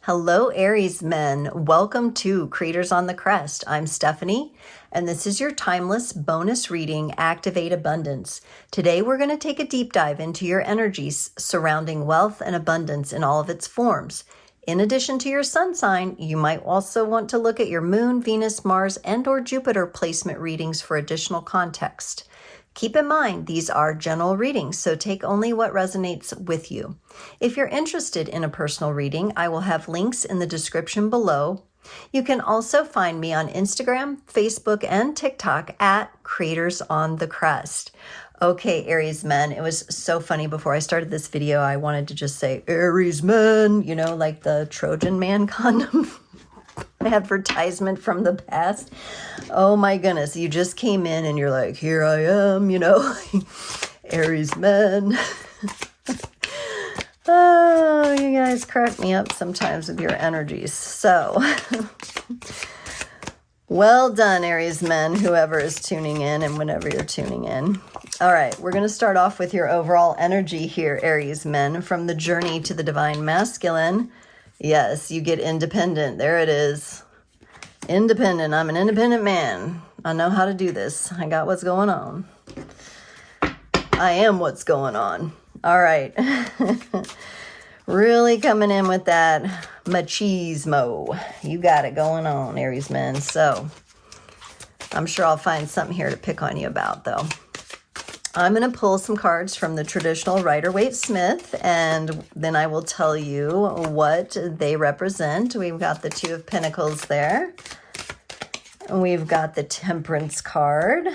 Hello, Aries men. Welcome to Creators on the Crest. I'm Stephanie, and this is your timeless bonus reading, Activate Abundance. Today, we're going to take a deep dive into your energies surrounding wealth and abundance in all of its forms. In addition to your sun sign, you might also want to look at your moon, Venus, Mars, and or Jupiter placement readings for additional context. Keep in mind, these are general readings, so take only what resonates with you. If you're interested in a personal reading, I will have links in the description below. You can also find me on Instagram, Facebook, and TikTok at Creators on the Crest. Okay, Aries men, it was so funny. Before I started this video, I wanted to just say, Aries men, you know, like the Trojan man condom advertisement from the past. Oh my goodness, you just came in and you're like, here I am, you know, Aries men. Oh, you guys crack me up sometimes with your energies. So, well done, Aries men, whoever is tuning in and whenever you're tuning in. All right, we're going to start off with your overall energy here, Aries men, from the journey to the divine masculine. Yes, you get independent. There it is. Independent. I'm an independent man. I know how to do this. I got what's going on. I am what's going on. All right. Really coming in with that machismo. You got it going on, Aries men. So I'm sure I'll find something here to pick on you about, though. I'm going to pull some cards from the traditional Rider-Waite-Smith, and then I will tell you what they represent. We've got the Two of Pentacles there. We've got the Temperance card.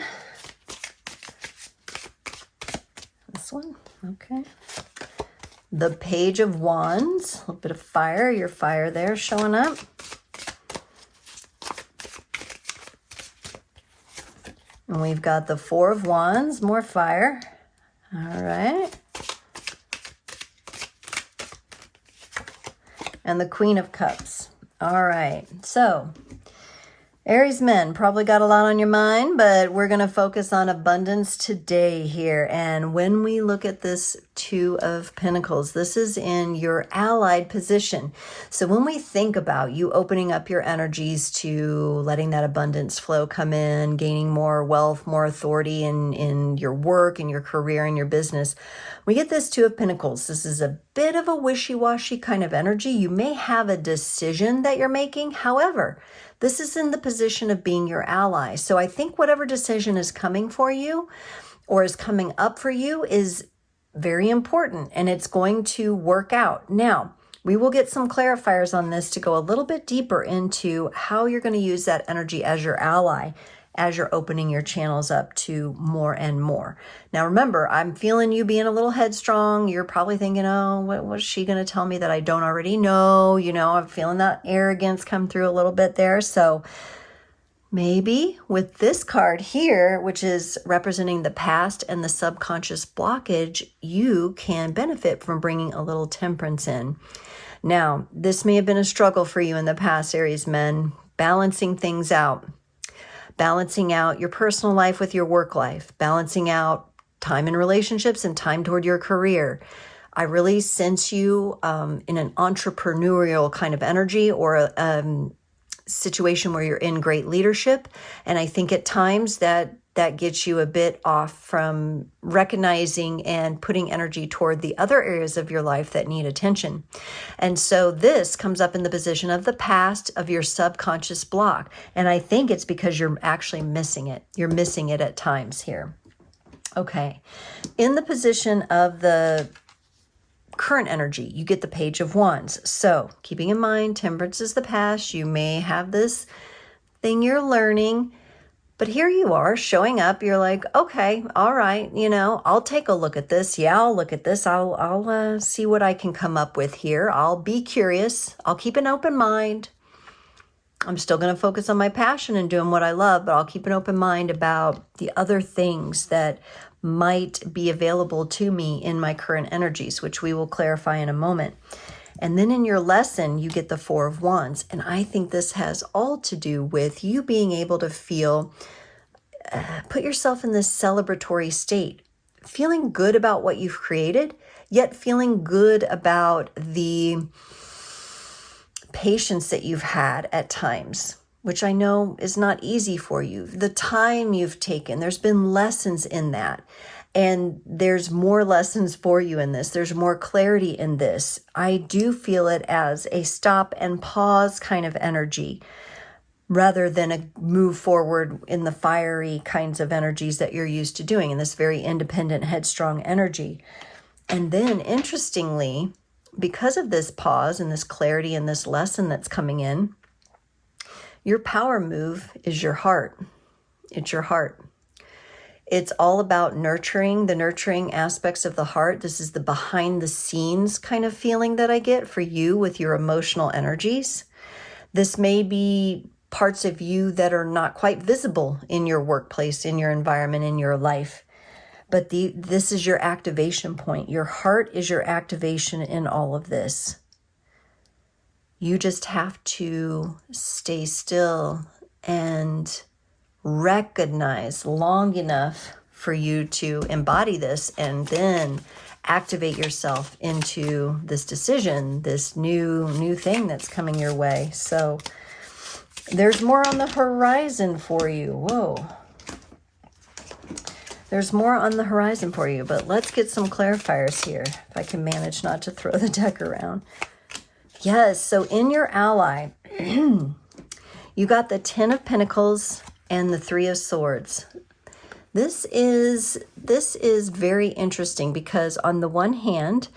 This one, okay. The Page of Wands, a little bit of fire, your fire there showing up. And we've got the Four of Wands, more fire. All right. And the Queen of Cups. All right. So, Aries men, probably got a lot on your mind, but we're going to focus on abundance today here. And when we look at this Two of Pentacles, this is in your allied position. So when we think about you opening up your energies to letting that abundance flow come in, gaining more wealth, more authority in your work, in your career, in your business, we get this Two of Pentacles. This is a bit of a wishy-washy kind of energy. You may have a decision that you're making. However, this is in the position of being your ally. So I think whatever decision is coming for you or is coming up for you is very important, and it's going to work out. Now, we will get some clarifiers on this to go a little bit deeper into how you're going to use that energy as your ally as you're opening your channels up to more and more. Now, remember, I'm feeling you being a little headstrong. You're probably thinking, oh, what's she going to tell me that I don't already know? You know, I'm feeling that arrogance come through a little bit there. So maybe with this card here, which is representing the past and the subconscious blockage, you can benefit from bringing a little temperance in. Now, this may have been a struggle for you in the past, Aries men, balancing things out. Balancing out your personal life with your work life, balancing out time in relationships and time toward your career. I really sense you in an entrepreneurial kind of energy or a situation where you're in great leadership. And I think at times that gets you a bit off from recognizing and putting energy toward the other areas of your life that need attention. And so this comes up in the position of the past, of your subconscious block. And I think it's because you're actually missing it. You're missing it at times here. Okay. In the position of the current energy, you get the Page of Wands. So keeping in mind, temperance is the past. You may have this thing you're learning. But here you are showing up. You're like, okay, all right, you know, I'll take a look at this. Yeah, I'll look at this. I'll see what I can come up with here. I'll be curious. I'll keep an open mind. I'm still going to focus on my passion and doing what I love, but I'll keep an open mind about the other things that might be available to me in my current energies, which we will clarify in a moment. And then in your lesson, you get the Four of Wands. And I think this has all to do with you being able to feel, put yourself in this celebratory state, feeling good about what you've created, yet feeling good about the patience that you've had at times, which I know is not easy for you, the time you've taken, there's been lessons in that. And there's more lessons for you in this. There's more clarity in this. I do feel it as a stop and pause kind of energy rather than a move forward in the fiery kinds of energies that you're used to doing, in this very independent, headstrong energy. And then, interestingly, because of this pause and this clarity and this lesson that's coming in, your power move is your heart. It's your heart. It's all about nurturing, the nurturing aspects of the heart. This is the behind the scenes kind of feeling that I get for you with your emotional energies. This may be parts of you that are not quite visible in your workplace, in your environment, in your life. But this is your activation point. Your heart is your activation in all of this. You just have to stay still and recognize long enough for you to embody this and then activate yourself into this decision, this new thing that's coming your way. So there's more on the horizon for you. Whoa. There's more on the horizon for you, but let's get some clarifiers here, if I can manage not to throw the deck around. Yes, so in your ally, you got the 10 of Pentacles and the 3 of Swords. This is very interesting because on the one hand,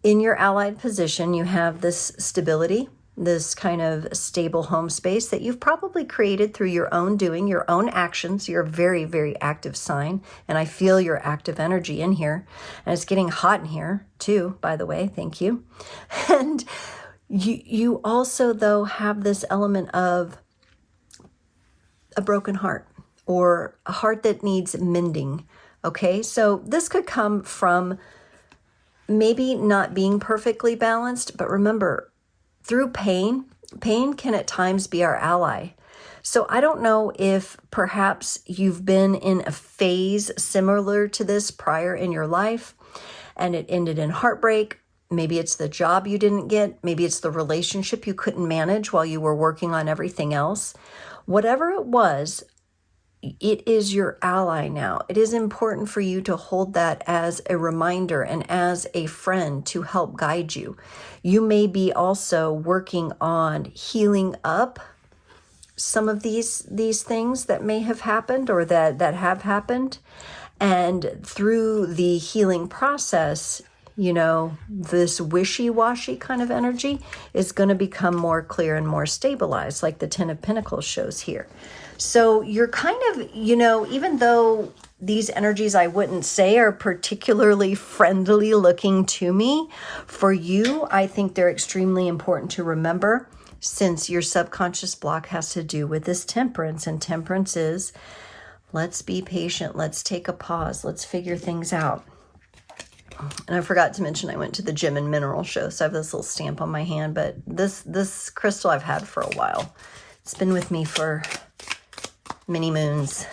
in your allied position, you have this stability, this kind of stable home space that you've probably created through your own doing, your own actions. You're a very, very active sign, and I feel your active energy in here. And it's getting hot in here too, by the way. Thank you. And you also, though, have this element of a broken heart or a heart that needs mending. Okay, so this could come from maybe not being perfectly balanced, but remember, through pain can at times be our ally. So I don't know if perhaps you've been in a phase similar to this prior in your life and it ended in heartbreak. Maybe it's the job you didn't get. Maybe it's the relationship you couldn't manage while you were working on everything else. Whatever it was, it is your ally now. It is important for you to hold that as a reminder and as a friend to help guide you. You may be also working on healing up some of these things that may have happened or that have happened. And through the healing process, you know, this wishy-washy kind of energy is going to become more clear and more stabilized, like the 10 of Pentacles shows here. So you're kind of, you know, even though these energies I wouldn't say are particularly friendly looking to me, for you, I think they're extremely important to remember, since your subconscious block has to do with this temperance. And temperance is, let's be patient, let's take a pause, let's figure things out. And I forgot to mention I went to the Gem and Mineral show, so I have this little stamp on my hand, but this crystal I've had for a while. It's been with me for many moons.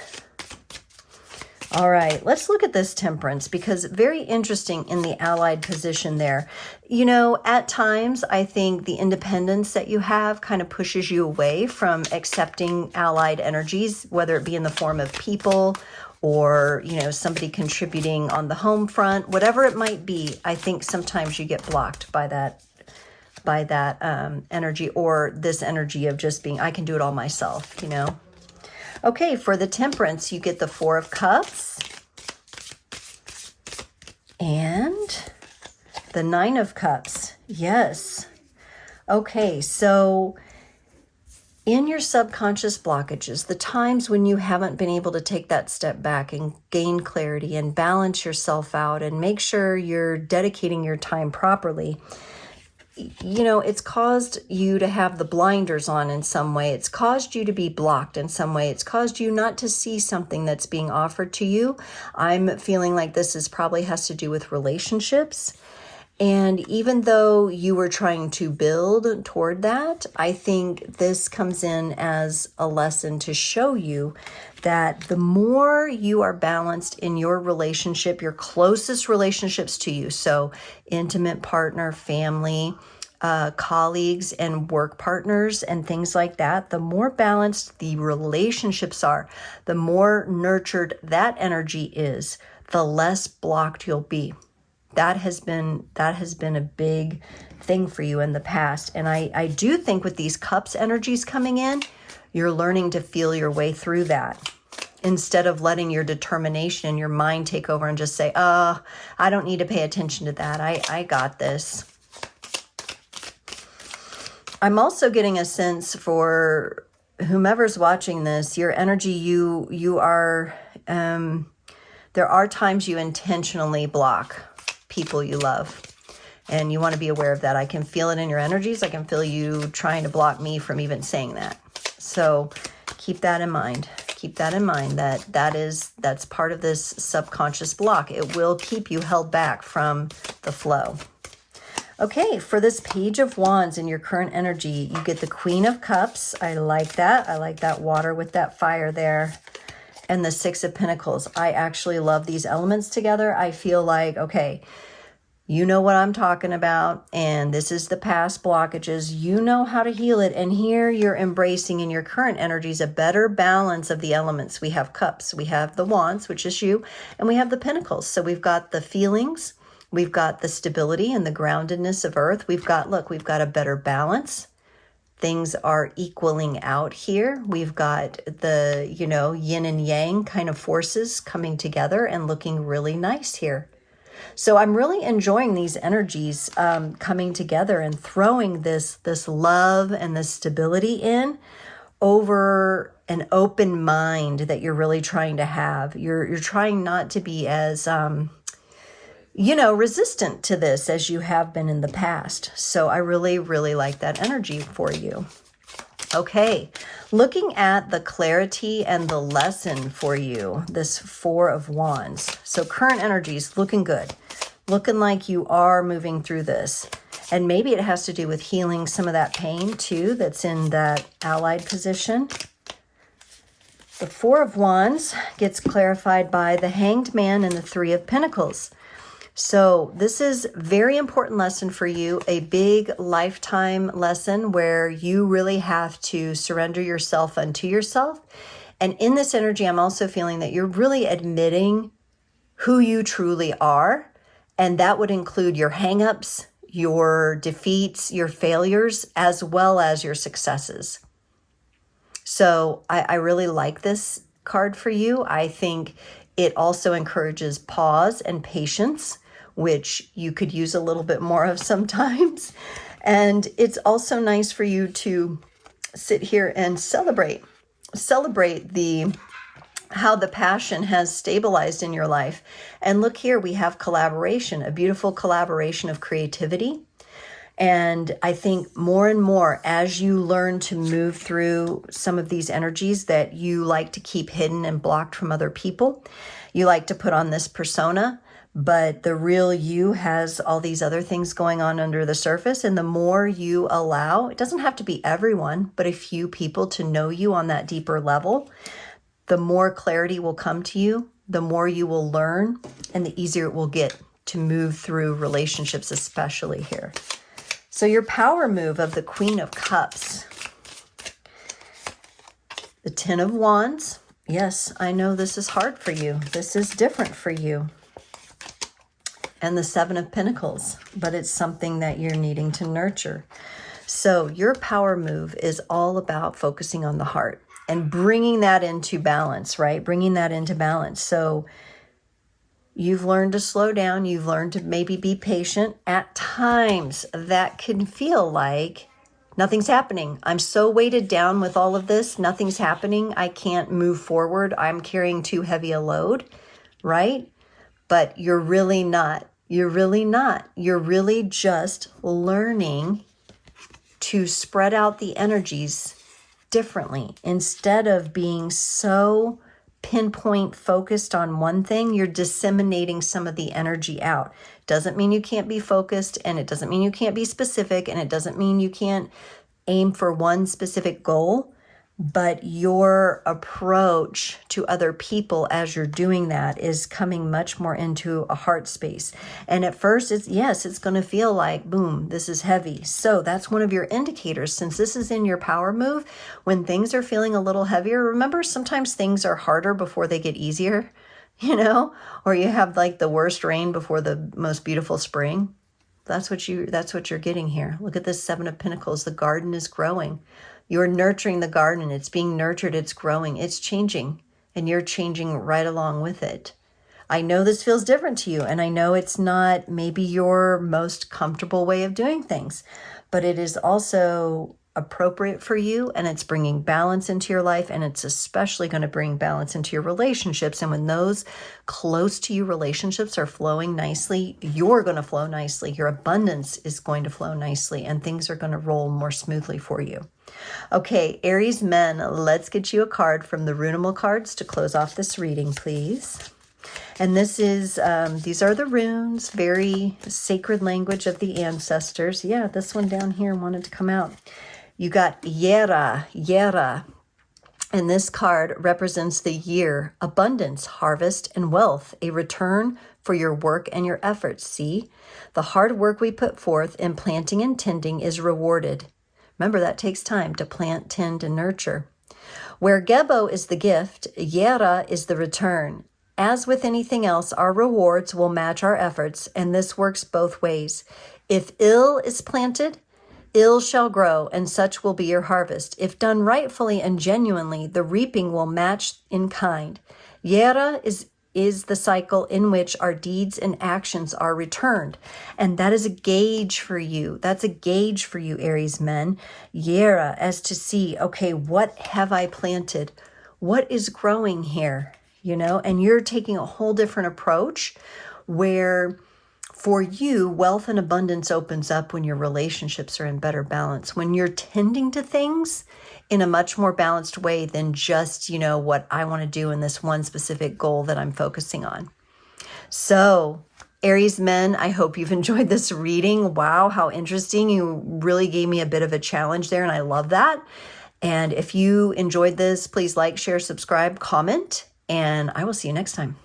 All right, let's look at this temperance, because very interesting in the allied position there. You know, at times I think the independence that you have kind of pushes you away from accepting allied energies, whether it be in the form of people or, you know, somebody contributing on the home front, whatever it might be. I think sometimes you get blocked by that energy, or this energy of just being, I can do it all myself, you know. Okay, for the temperance, you get the 4 of Cups and the 9 of Cups. Yes. Okay, so in your subconscious blockages, the times when you haven't been able to take that step back and gain clarity and balance yourself out and make sure you're dedicating your time properly, you know, it's caused you to have the blinders on in some way. It's caused you to be blocked in some way. It's caused you not to see something that's being offered to you. I'm feeling like this probably has to do with relationships. And even though you were trying to build toward that, I think this comes in as a lesson to show you that the more you are balanced in your relationship, your closest relationships to you, so intimate partner, family, colleagues and work partners and things like that, the more balanced the relationships are, the more nurtured that energy is, the less blocked you'll be. That has been a big thing for you in the past. And I do think with these cups energies coming in, you're learning to feel your way through that instead of letting your determination and your mind take over and just say, I don't need to pay attention to that. I got this. I'm also getting a sense for whomever's watching this, your energy, you are, there are times you intentionally block people you love. And you want to be aware of that. I can feel it in your energies. I can feel you trying to block me from even saying that. So keep that in mind. Keep that in mind, that's part of this subconscious block. It will keep you held back from the flow. Okay, for this Page of Wands in your current energy, you get the Queen of Cups. I like that. I like that water with that fire there. And the Six of Pentacles. I actually love these elements together. I feel like, okay, you know what I'm talking about, and this is the past blockages. You know how to heal it, and here you're embracing in your current energies a better balance of the elements. We have Cups, we have the Wands, which is you, and we have the Pentacles. So we've got the feelings, we've got the stability and the groundedness of Earth. We've got a better balance. Things are equaling out here. We've got the, yin and yang kind of forces coming together and looking really nice here. So I'm really enjoying these energies coming together and throwing this love and this stability in over an open mind that you're really trying to have. You're trying not to be as resistant to this as you have been in the past. So I really, really like that energy for you. Okay, looking at the clarity and the lesson for you, this Four of Wands. So current energies looking good, looking like you are moving through this. And maybe it has to do with healing some of that pain too that's in that allied position. The Four of Wands gets clarified by the Hanged Man and the Three of Pentacles. So this is a very important lesson for you, a big lifetime lesson where you really have to surrender yourself unto yourself. And in this energy, I'm also feeling that you're really admitting who you truly are. And that would include your hangups, your defeats, your failures, as well as your successes. So I really like this card for you. I think it also encourages pause and patience, which you could use a little bit more of sometimes. And it's also nice for you to sit here and celebrate how the passion has stabilized in your life. And look here, we have collaboration, a beautiful collaboration of creativity. And I think more and more as you learn to move through some of these energies that you like to keep hidden and blocked from other people, you like to put on this persona, but the real you has all these other things going on under the surface. And the more you allow, it doesn't have to be everyone, but a few people to know you on that deeper level, the more clarity will come to you, the more you will learn, and the easier it will get to move through relationships, especially here. So your power move of the Queen of Cups, the Ten of Wands. Yes, I know this is hard for you. This is different for you. And the Seven of Pentacles, but it's something that you're needing to nurture. So your power move is all about focusing on the heart and bringing that into balance, right? Bringing that into balance. So you've learned to slow down. You've learned to maybe be patient. At times that can feel like nothing's happening. I'm so weighted down with all of this. Nothing's happening. I can't move forward. I'm carrying too heavy a load, right? But you're really not. You're really not. You're really just learning to spread out the energies differently. Instead of being so pinpoint focused on one thing, you're disseminating some of the energy out. Doesn't mean you can't be focused, and it doesn't mean you can't be specific, and it doesn't mean you can't aim for one specific goal, but your approach to other people as you're doing that is coming much more into a heart space. And at first, it's going to feel like, boom, this is heavy. So that's one of your indicators. Since this is in your power move, when things are feeling a little heavier, remember, sometimes things are harder before they get easier, or you have like the worst rain before the most beautiful spring. That's what you're getting here. Look at this Seven of Pentacles. The garden is growing. You're nurturing the garden. It's being nurtured. It's growing. It's changing. And you're changing right along with it. I know this feels different to you. And I know it's not maybe your most comfortable way of doing things. But it is also appropriate for you. And it's bringing balance into your life. And it's especially going to bring balance into your relationships. And when those close to you relationships are flowing nicely, you're going to flow nicely. Your abundance is going to flow nicely. And things are going to roll more smoothly for you. Okay, Aries men, let's get you a card from the Runamal Cards to close off this reading, please. And this is, these are the runes, very sacred language of the ancestors. Yeah, this one down here wanted to come out. You got Yera. And this card represents the year, abundance, harvest, and wealth, a return for your work and your efforts. See, the hard work we put forth in planting and tending is rewarded. Remember, that takes time to plant, tend, and nurture. Where Gebo is the gift, Yera is the return. As with anything else, our rewards will match our efforts, and this works both ways. If ill is planted, ill shall grow, and such will be your harvest. If done rightfully and genuinely, the reaping will match in kind. Yera is the cycle in which our deeds and actions are returned. And that is a gauge for you. That's a gauge for you, Aries men. Yera, as to see, okay, what have I planted? What is growing here? And you're taking a whole different approach where for you, wealth and abundance opens up when your relationships are in better balance, when you're tending to things in a much more balanced way than just, what I want to do in this one specific goal that I'm focusing on. So, Aries men, I hope you've enjoyed this reading. Wow, how interesting. You really gave me a bit of a challenge there, and I love that. And if you enjoyed this, please like, share, subscribe, comment, and I will see you next time.